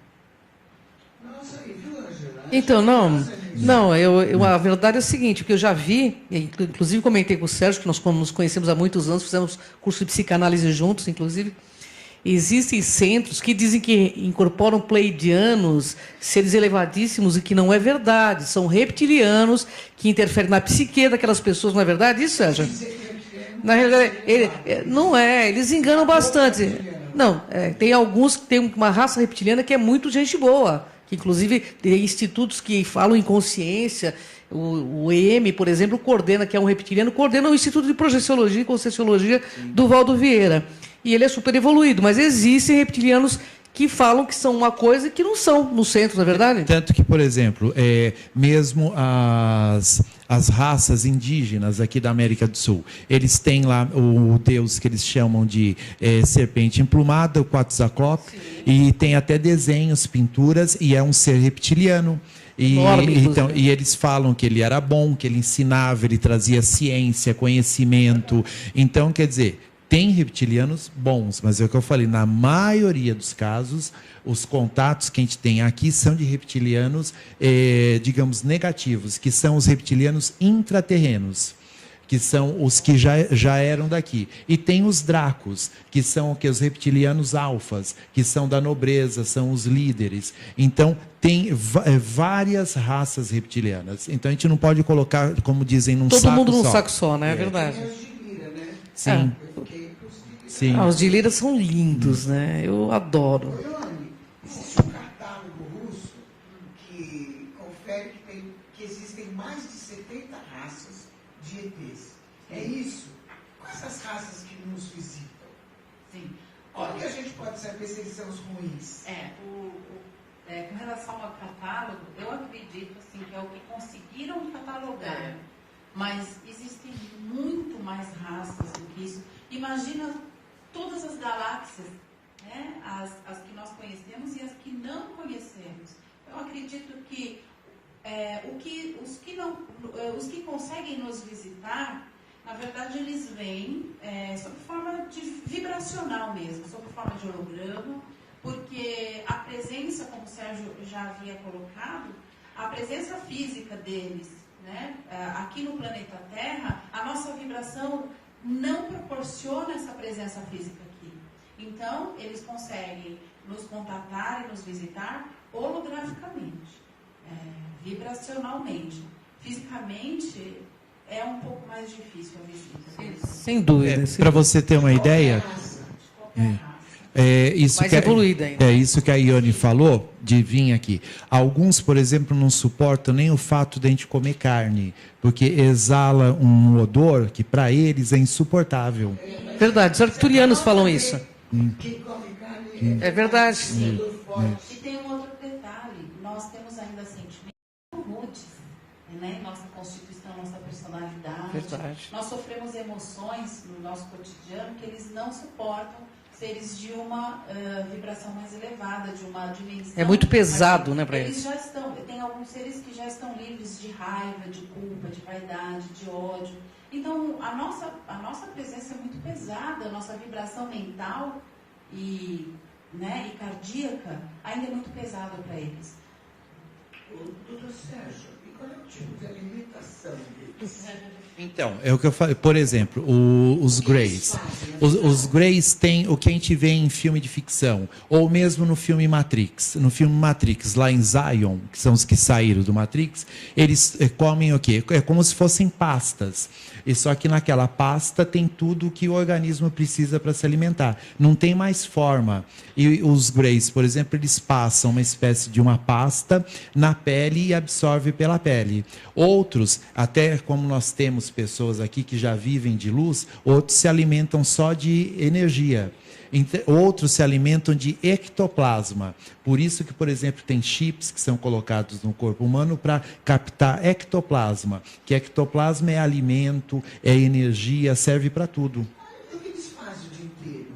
Nossa, e viu, Ângela? Então, não, a verdade é o seguinte, que eu já vi, inclusive comentei com o Sérgio, que nós nos conhecemos há muitos anos, fizemos curso de psicanálise juntos, inclusive. Existem centros que dizem que incorporam pleidianos, seres elevadíssimos, e que não é verdade. São reptilianos que interferem na psique daquelas pessoas, não é verdade isso, Sérgio? Na realidade, não é, eles enganam bastante. Não, tem alguns que têm uma raça reptiliana que é muito gente boa. Inclusive, tem institutos que falam em consciência. O EM, por exemplo, coordena, que é um reptiliano, coordena o Instituto de Projeciologia e Conscienciologia do Valdo Vieira. E ele é super evoluído, mas existem reptilianos que falam que são uma coisa que não são no centro, não é verdade? Tanto que, por exemplo, mesmo as raças indígenas aqui da América do Sul, eles têm lá o deus que eles chamam de serpente emplumada, o Quetzalcoatl, e tem até desenhos, pinturas, e é um ser reptiliano. E eles falam que ele era bom, que ele ensinava, ele trazia ciência, conhecimento. Então, quer dizer, tem reptilianos bons, mas é o que eu falei, na maioria dos casos, os contatos que a gente tem aqui são de reptilianos, digamos, negativos, que são os reptilianos intraterrenos, que são os que já eram daqui. E tem os dracos, que são os reptilianos alfas, que são da nobreza, são os líderes. Então, tem várias raças reptilianas. Então, a gente não pode colocar, como dizem, num saco só. Todo mundo num saco só, né? É verdade. Sim. Sim. Os de Lira são lindos, né? Eu adoro. Existe um catálogo russo que confere que existem mais de 70 raças de ETs. É isso? Quais as raças que nos visitam? Sim. Como que a gente pode saber se eles são os ruins? Com relação ao catálogo, eu acredito assim, que é o que conseguiram catalogar. Mas existem muito mais raças do que isso. Imagina todas as galáxias, né? As que nós conhecemos e as que não conhecemos. Eu acredito que os que conseguem nos visitar, na verdade, eles vêm sob forma vibracional mesmo, sob forma de holograma, porque a presença, como o Sérgio já havia colocado, a presença física deles, né, aqui no planeta Terra, a nossa vibração não proporciona essa presença física aqui. Então, eles conseguem nos contatar e nos visitar holograficamente, vibracionalmente. Fisicamente, é um pouco mais difícil a visita. Sem dúvida. Para você ter uma ideia... Mais evoluída ainda. É isso que a Ione falou, de vir aqui. Alguns, por exemplo, não suportam nem o fato de a gente comer carne, porque exala um odor que para eles é insuportável. Verdade, os arcturianos falam isso. Quem come carne É verdade. E tem um outro detalhe, nós temos ainda sentimentos rudes, né? Nossa constituição, nossa personalidade. Verdade. Nós sofremos emoções no nosso cotidiano que eles não suportam, seres de uma vibração mais elevada, de uma dimensão... É muito pesado, né, para eles. Já estão, tem alguns seres que já estão livres de raiva, de culpa, de vaidade, de ódio. Então, a nossa presença é muito pesada, a nossa vibração mental e cardíaca ainda é muito pesada para eles. Doutor Sérgio, e qual é o tipo de alimentação deles? Então, é o que eu falei. Por exemplo, os Greys. Os Greys têm o que a gente vê em filme de ficção, ou mesmo no filme Matrix. No filme Matrix, lá em Zion, que são os que saíram do Matrix, eles comem o quê? É como se fossem pastas. E só que naquela pasta tem tudo que o organismo precisa para se alimentar. Não tem mais forma. E os Greys, por exemplo, eles passam uma espécie de uma pasta na pele e absorve pela pele. Outros, até como nós temos pessoas aqui que já vivem de luz, outros se alimentam só de energia. Outros se alimentam de ectoplasma. Por isso que, por exemplo, tem chips que são colocados no corpo humano para captar ectoplasma. Que ectoplasma é alimento, é energia, serve para tudo. O que eles fazem o dia inteiro?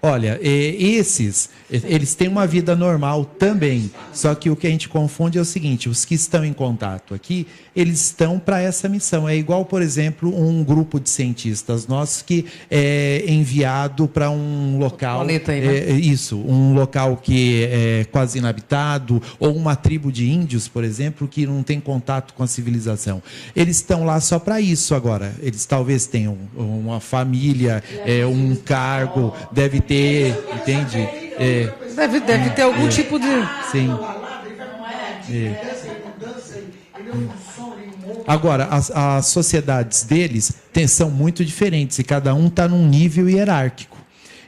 Olha, eles têm uma vida normal também. Só que o que a gente confunde é o seguinte: os que estão em contato aqui, eles estão para essa missão. É igual, por exemplo, um grupo de cientistas nossos que é enviado para um local, planeta aí, né? um local que é quase inabitado, ou uma tribo de índios, por exemplo, que não tem contato com a civilização. Eles estão lá só para isso agora. Eles talvez tenham uma família, um cargo, deve ter, entende? Deve ter algum tipo de... Sim. Agora, as sociedades deles são muito diferentes e cada um está num nível hierárquico.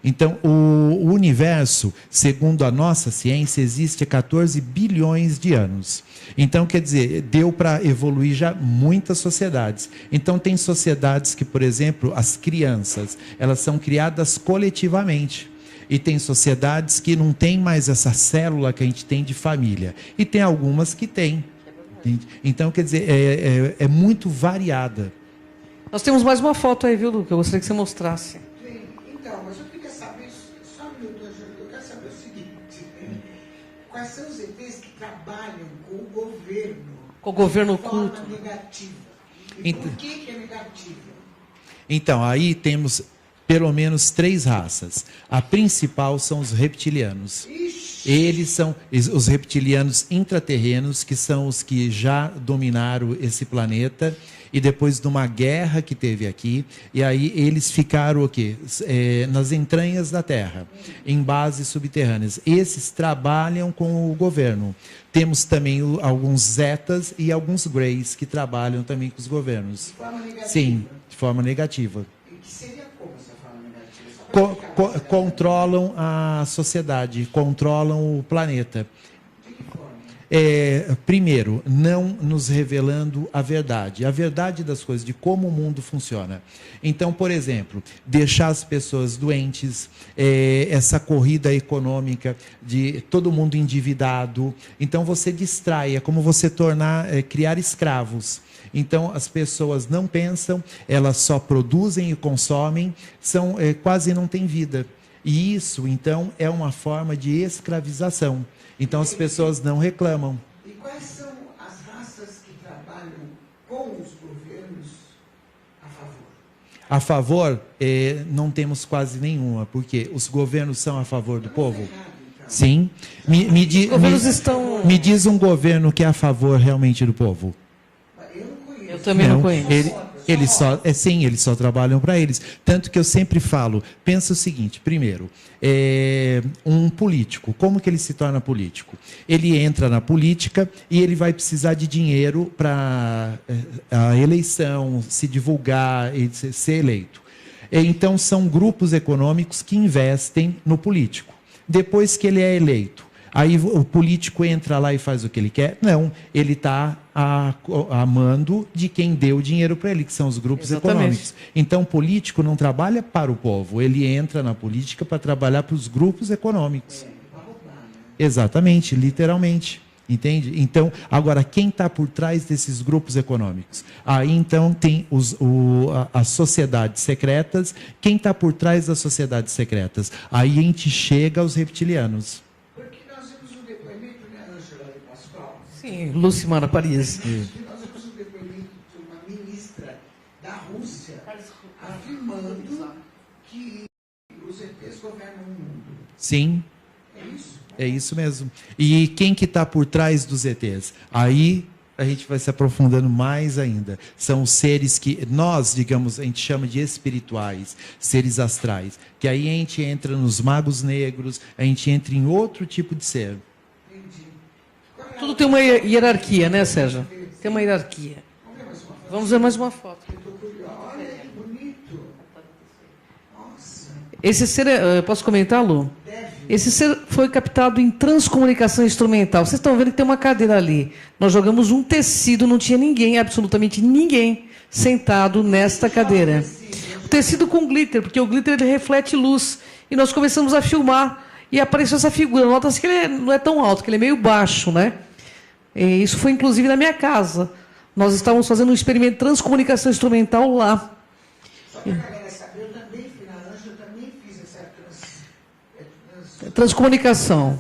Então, o universo, segundo a nossa ciência, existe há 14 bilhões de anos. Então, quer dizer, deu para evoluir já muitas sociedades. Então, tem sociedades que, por exemplo, as crianças, elas são criadas coletivamente. E tem sociedades que não tem mais essa célula que a gente tem de família. E tem algumas que têm. Então, quer dizer, é muito variada. Nós temos mais uma foto aí, viu, Lu, que eu gostaria que você mostrasse. Sim, então, mas eu queria saber, só um minuto, eu quero saber o seguinte: quais são os ETs que trabalham com o governo? Com o governo de forma oculto. negativa. E por que é negativa? Então, aí temos pelo menos 3 raças. A principal são os reptilianos. Eles são os reptilianos intraterrenos, que são os que já dominaram esse planeta, e depois de uma guerra que teve aqui, e aí eles ficaram o quê? Nas entranhas da Terra, em bases subterrâneas. Esses trabalham com o governo. Temos também alguns zetas e alguns greys que trabalham também com os governos. De forma negativa? Sim, de forma negativa. E que seria como essa forma negativa? Só pra Controlam a sociedade, controlam o planeta. De que forma? Primeiro, não nos revelando a verdade das coisas, de como o mundo funciona. Então, por exemplo, deixar as pessoas doentes, essa corrida econômica de todo mundo endividado. Então, você distrai, é como você criar escravos. Então, as pessoas não pensam, elas só produzem e consomem, quase não têm vida. E isso, então, é uma forma de escravização. Então, as pessoas não reclamam. E quais são as raças que trabalham com os governos a favor? A favor, não temos quase nenhuma, porque os governos são a favor do povo. Errado, então. Sim. Me diz um governo que é a favor realmente do povo. Eu não conheço. Eu também não conheço. Eles só trabalham para eles. Tanto que eu sempre falo, pensa o seguinte: primeiro, um político, como que ele se torna político? Ele entra na política e ele vai precisar de dinheiro para a eleição, se divulgar e ser eleito. Então, são grupos econômicos que investem no político. Depois que ele é eleito, aí o político entra lá e faz o que ele quer? Não, ele está a mando de quem deu dinheiro para ele, que são os grupos econômicos. Então, o político não trabalha para o povo, ele entra na política para trabalhar para os grupos econômicos. Exatamente, literalmente. Entende? Então, agora, quem está por trás desses grupos econômicos? Aí, então, tem as sociedades secretas. Quem está por trás das sociedades secretas? Aí a gente chega aos reptilianos. Porque nós vimos um depoimento, né, Ângela de Pascoal? Sim, Lucimara Paris. Nós vimos um depoimento de uma ministra da Rússia afirmando que os ETs governam o mundo. Sim. É isso? É isso mesmo. E quem que está por trás dos ETs? Aí a gente vai se aprofundando mais ainda. São os seres que nós, digamos, a gente chama de espirituais, seres astrais. Que aí a gente entra nos magos negros, a gente entra em outro tipo de ser. Entendi. Tudo tem uma hierarquia, né, Sérgio? Tem uma hierarquia. Vamos ver mais uma foto. Eu estou curioso. Olha que bonito. Nossa. Esse ser, posso comentar, Lu? Deve. Esse ser foi captado em transcomunicação instrumental. Vocês estão vendo que tem uma cadeira ali. Nós jogamos um tecido, não tinha ninguém, absolutamente ninguém, sentado nesta cadeira. O tecido com glitter, porque o glitter ele reflete luz. e nós começamos a filmar, e apareceu essa figura. Nota-se que ele não é tão alto, que ele é meio baixo, né? E isso foi, inclusive, na minha casa. Nós estávamos fazendo um experimento de transcomunicação instrumental lá. Só para a galera saber, eu também fui na Anja, eu também fiz essa transcomunicação.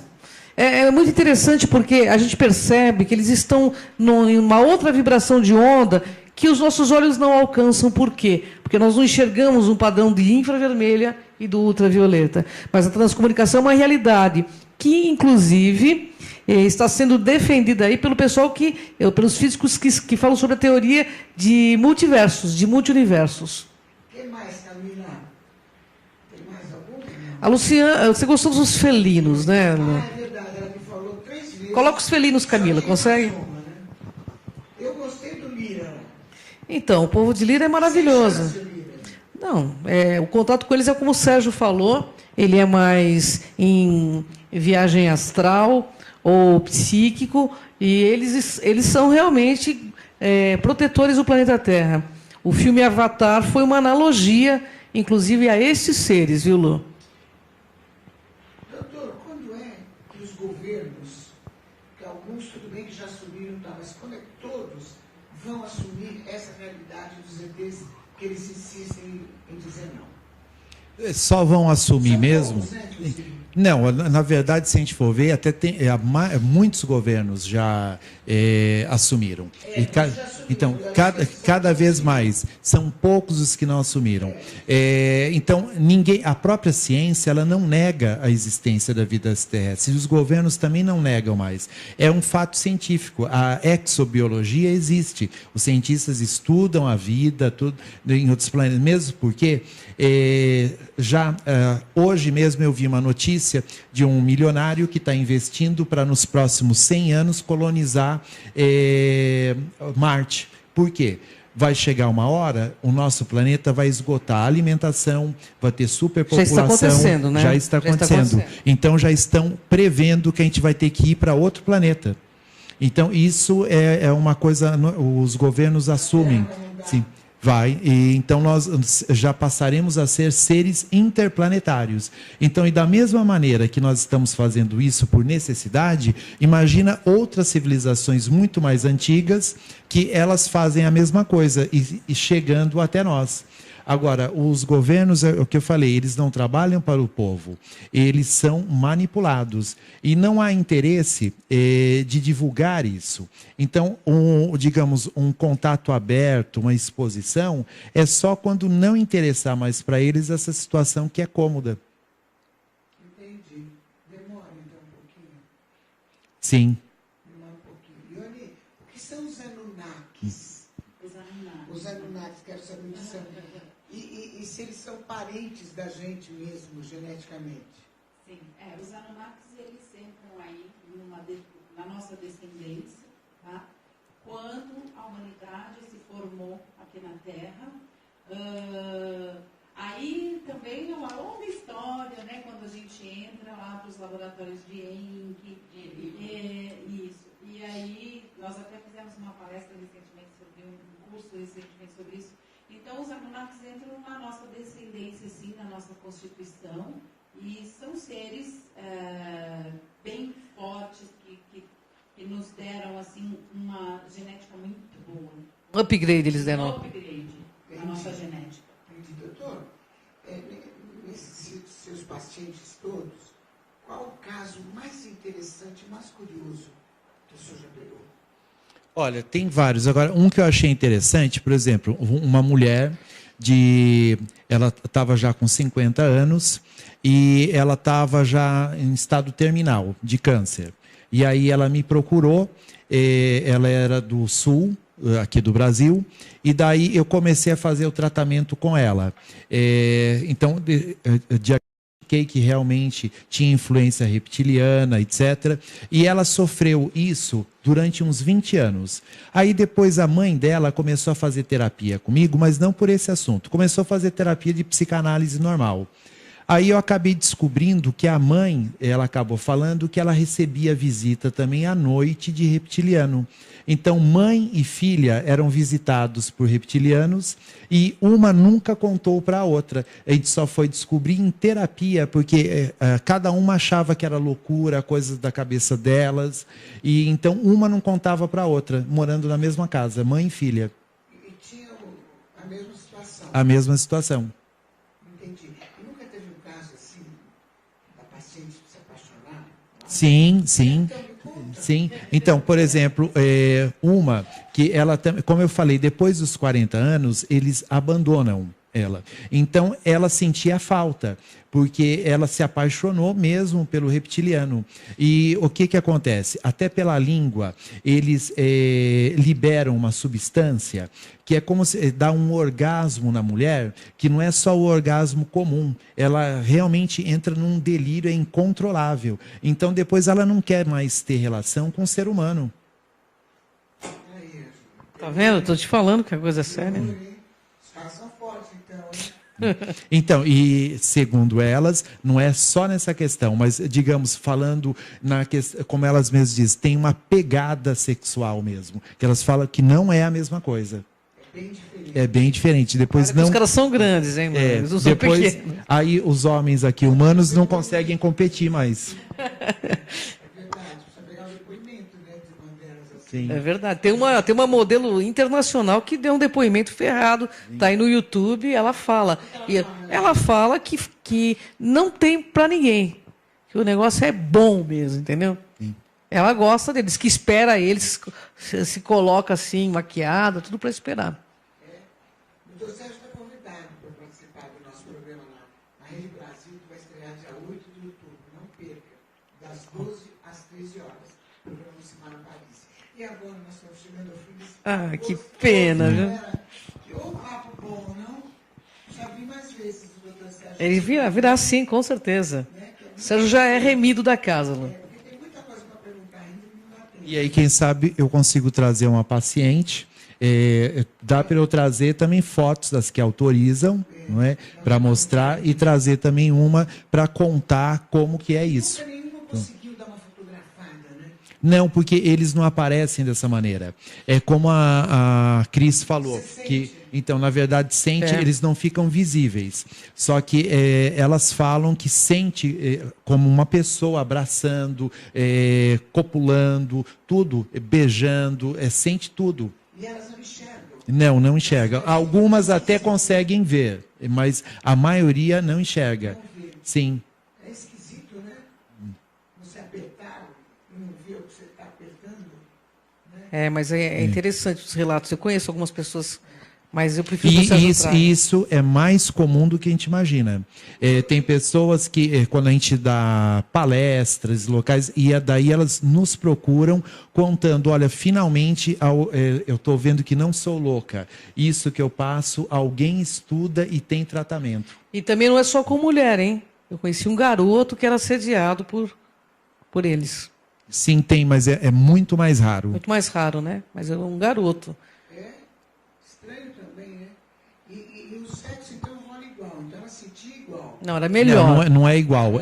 É muito interessante porque a gente percebe que eles estão em uma outra vibração de onda que os nossos olhos não alcançam. Por quê? Porque nós não enxergamos um padrão de infravermelha e do ultravioleta. Mas a transcomunicação é uma realidade que, inclusive, está sendo defendida aí pelo pessoal pelos físicos que falam sobre a teoria de multiversos, de multiuniversos. O que mais, Camila? Tem mais algum? A Luciana, você gostou dos felinos, né? É verdade, ela me falou 3 vezes. Coloca os felinos, Camila, consegue? Eu gostei do Lira. Então, o povo de Lira é maravilhoso. Você chama-se Lira? Não, o contato com eles é como o Sérgio falou, ele é mais em viagem astral ou psíquico, e eles são realmente protetores do planeta Terra. O filme Avatar foi uma analogia, inclusive, a esses seres, viu, Lu? Doutor, quando é que os governos, que alguns tudo bem que já assumiram, mas quando é que todos vão assumir essa realidade dos ETs que eles insistem em dizer não? Só vão assumir São mesmo? poucos, né, inclusive? Não, na verdade, se a gente for ver, até muitos governos já assumiram. Então, cada vez mais. São poucos os que não assumiram. Então, a própria ciência, ela não nega a existência da vida terrestre. E os governos também não negam mais. É um fato científico. A exobiologia existe. Os cientistas estudam a vida tudo, em outros planetas, mesmo porque hoje mesmo eu vi uma notícia de um milionário que está investindo para nos próximos 100 anos colonizar Marte. Por quê? Vai chegar uma hora, o nosso planeta vai esgotar a alimentação, vai ter superpopulação. Já está acontecendo, né? Já está acontecendo. Então já estão prevendo que a gente vai ter que ir para outro planeta. Então isso é uma coisa, os governos assumem. Sim. Vai, e então nós já passaremos a ser seres interplanetários. Então, e da mesma maneira que nós estamos fazendo isso por necessidade, imagina outras civilizações muito mais antigas que elas fazem a mesma coisa e chegando até nós. Agora, os governos, é o que eu falei, eles não trabalham para o povo, eles são manipulados. E não há interesse de divulgar isso. Então, digamos, um contato aberto, uma exposição, é só quando não interessar mais para eles essa situação que é cômoda. Entendi. Demora então um pouquinho? Sim. Demora um pouquinho. Ione, o que são os Anunnakis? Os Anunnakis, quero saber o que são. E se eles são parentes da gente mesmo, geneticamente? Sim, os Anunnakis, eles entram aí na nossa descendência, tá? Quando a humanidade se formou aqui na Terra. Aí também é uma longa história, né? Quando a gente entra lá para os laboratórios de Enki, isso. E aí, nós até fizemos uma palestra recentemente sobre um curso recentemente sobre isso. Então, os Anunnakis entram na nossa descendência, sim, na nossa constituição, e são seres bem fortes que nos deram assim uma genética muito boa. Um upgrade eles deram. Um upgrade na nossa genética. Entendi, doutor. Nesses seus pacientes todos, qual o caso mais interessante, mais curioso que o senhor já pegou? Olha, tem vários. Agora, um que eu achei interessante, por exemplo, uma mulher ela estava já com 50 anos e ela estava já em estado terminal de câncer. E aí ela me procurou, ela era do sul, aqui do Brasil, e daí eu comecei a fazer o tratamento com ela. Então, que realmente tinha influência reptiliana, etc. E ela sofreu isso durante uns 20 anos. Aí depois a mãe dela começou a fazer terapia comigo, mas não por esse assunto. Começou a fazer terapia de psicanálise normal. Aí eu acabei descobrindo que a mãe, ela acabou falando que ela recebia visita também à noite de reptiliano. Então, mãe e filha eram visitados por reptilianos e uma nunca contou para a outra. A gente só foi descobrir em terapia, porque cada uma achava que era loucura, coisas da cabeça delas. E então, uma não contava para a outra, morando na mesma casa, mãe e filha. E tinha a mesma situação. A mesma situação. Entendi. E nunca teve um caso assim, da paciente se apaixonar? Sim, sim. Então, me conta. Sim. Então, por exemplo, uma que ela, como eu falei, depois dos 40 anos, eles abandonam ela. Então, ela sentia falta, porque ela se apaixonou mesmo pelo reptiliano. E o que acontece? Até pela língua, eles liberam uma substância que é como se dá um orgasmo na mulher, que não é só o orgasmo comum, ela realmente entra num delírio incontrolável. Então, depois ela não quer mais ter relação com o ser humano. Tá vendo? Estou te falando que a coisa é séria. Os caras são fortes, então, hein? Então, e segundo elas, não é só nessa questão, mas, digamos, falando na questão, como elas mesmas dizem, tem uma pegada sexual mesmo, que elas falam que não é a mesma coisa. É bem diferente. Depois não. Os caras são grandes, hein, mano? Eles não são depois, pequenos. aí os homens aqui humanos não conseguem competir mais. É verdade, precisa pegar o depoimento, né, de uma delas assim. Sim. É verdade. Tem uma modelo internacional que deu um depoimento ferrado. Tá aí no YouTube, ela fala. E ela fala que não tem pra ninguém. Que o negócio é bom mesmo, entendeu? Sim. Ela gosta deles, que espera eles, se coloca assim, maquiada, tudo para esperar. O Dr. Sérgio está convidado para participar do nosso programa lá na Rede Brasil, que vai estrear dia 8 de outubro. Não perca, das 12 às 13 horas. O programa Simara Paris. E agora nós estamos chegando ao fim desse Ah, papo que gostoso, pena, viu? galera. Que ô papo bom, não? Já vi mais vezes o Dr. Sérgio. Ele virá sim, com certeza. Né, que é O Sérgio já é remido da casa, Lu. porque tem muita coisa para perguntar ainda e não dá tempo. E aí, quem sabe, eu consigo trazer uma paciente. Dá para eu trazer também fotos das que autorizam, não é? Para mostrar e trazer também uma para contar como que é isso. Nunca nenhuma conseguiu dar uma fotografada, né? Não, porque eles não aparecem dessa maneira. É como a Cris falou, que então na verdade sente, eles não ficam visíveis. Só que elas falam que sente como uma pessoa abraçando, copulando, tudo, beijando, sente tudo. E elas não enxergam. Não enxerga. Algumas até conseguem ver, mas a maioria não enxerga. Sim. É esquisito, né? Você apertar e não ver o que você está apertando. Mas é interessante os relatos. Eu conheço algumas pessoas, mas eu prefiro que o Sérgio traga. Isso é mais comum do que a gente imagina. Tem pessoas que, quando a gente dá palestras locais, e daí elas nos procuram contando, olha, finalmente eu estou vendo que não sou louca. Isso que eu passo, alguém estuda e tem tratamento. E também não é só com mulher, hein? Eu conheci um garoto que era assediado por eles. Sim, tem, mas é muito mais raro. Muito mais raro, né? Mas é um garoto. É estranho também, né? E o sexo, então, rola igual. Então, ela sentia igual. Não, era melhor. Não é igual.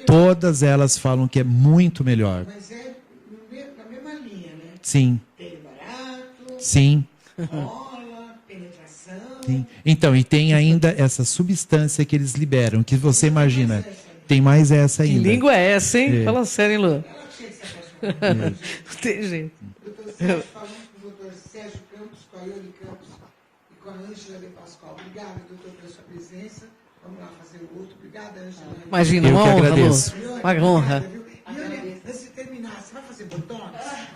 Todas elas falam que é muito melhor. Mas é na mesma linha, né? Sim, Tem barato, sim. rola, penetração. Sim. Então, e tem ainda essa substância que eles liberam, que você imagina. Tem mais essa Que ainda. língua é essa, hein? É. Fala sério, hein, Lu? Ela tinha que se apaixonar. Não tem jeito. Doutor Sérgio, falamos com o doutor Sérgio Campos, com a Ione Campos e com a Ângela de Pascoal. Obrigada, doutor, pela sua presença. Vamos lá fazer o outro. Obrigada, Ângela. Imagina, Eu uma que honra, agradeço. Lu. Uma honra. Ione, antes de terminar, você vai fazer botox?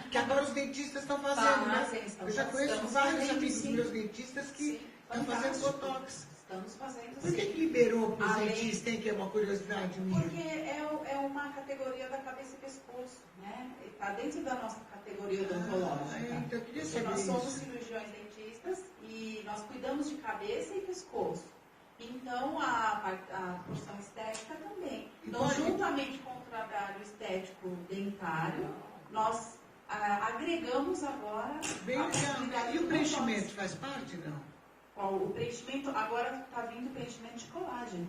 Que agora os dentistas estão fazendo, né? Eu já conheço vários amigos meus dentistas que estão fazendo botox. Estamos fazendo Por que liberou para os dentistas? Tem que é uma curiosidade minha. Porque é uma categoria da cabeça e pescoço, né? Está dentro da nossa categoria odontológica. Então eu queria Porque saber nós somos isso. cirurgiões dentistas e nós cuidamos de cabeça e pescoço. Então, a porção estética também. Então, juntamente com o trabalho estético dentário, nós agregamos agora... Bem legal. E o preenchimento faz parte, não? O preenchimento, agora está vindo o preenchimento de colágeno.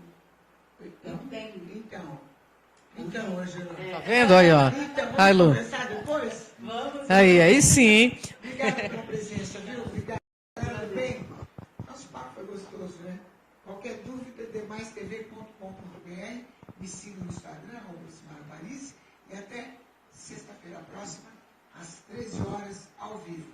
Então, Angela. Tá vendo aí, ó? Então, Ai, Lu. vamos começar depois? Vamos. Aí sim, hein? Obrigada pela presença, viu? Obrigado. Tudo bem? Nosso papo foi gostoso, né? Qualquer dúvida, demaistv.com.br. Me siga no Instagram, Simar Paris. E até sexta-feira próxima, às 13 horas, ao vivo.